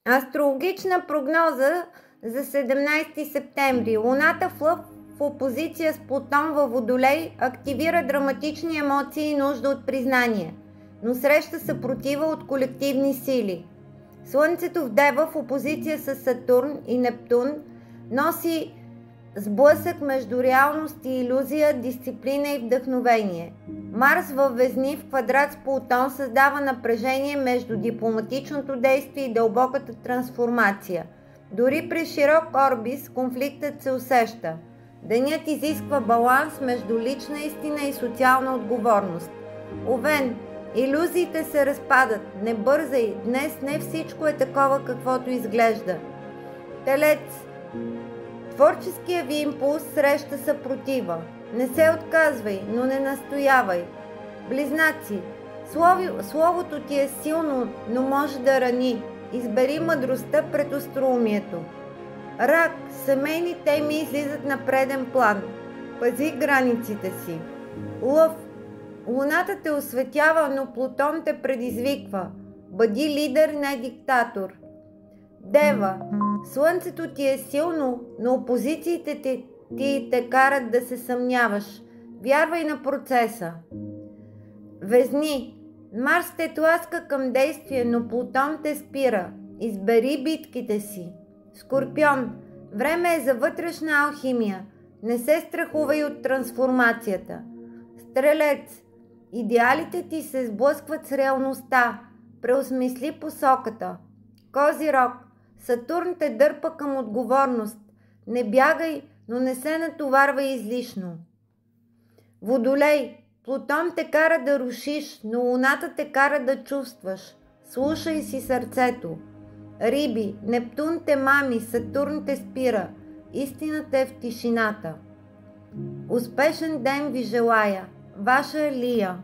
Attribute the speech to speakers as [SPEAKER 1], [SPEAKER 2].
[SPEAKER 1] Астрологична прогноза за 17 септември. Луната в Лъв в опозиция с Плутон във Водолей активира драматични емоции и нужда от признание, но среща съпротива от колективни сили. Слънцето в Дева в опозиция с Сатурн и Нептун носи сблъсък между реалност и илюзия, дисциплина и вдъхновение. Марс във Везни в квадрат с Плутон създава напрежение между дипломатичното действие и дълбоката трансформация. Дори при широк орбис конфликтът се усеща. Денят изисква баланс между лична истина и социална отговорност. Овен, илюзиите се разпадат. Не бързай, днес не всичко е такова, каквото изглежда. Телец, творческия ви импулс среща съпротива. Не се отказвай, но не настоявай. Близнаци, словото ти е силно, но може да рани. Избери мъдростта пред остроумието. Рак, семейни теми излизат на преден план. Пази границите си. Лъв, луната те осветява, но Плутон те предизвиква. Бъди лидер, не диктатор. Дева, слънцето ти е силно, но опозициите ти те карат да се съмняваш. Вярвай на процеса. Везни, Марс те тласка към действие, но Плутон те спира. Избери битките си. Скорпион, време е за вътрешна алхимия. Не се страхувай от трансформацията. Стрелец, идеалите ти се сблъскват с реалността. Преосмисли посоката. Козирог, Сатурн те дърпа към отговорност. Не бягай, но не се натоварвай излишно. Водолей, Плутон те кара да рушиш, но Луната те кара да чувстваш. Слушай си сърцето. Риби, Нептун те мами, Сатурн те спира. Истината е в тишината. Успешен ден ви желая. Ваша Лия.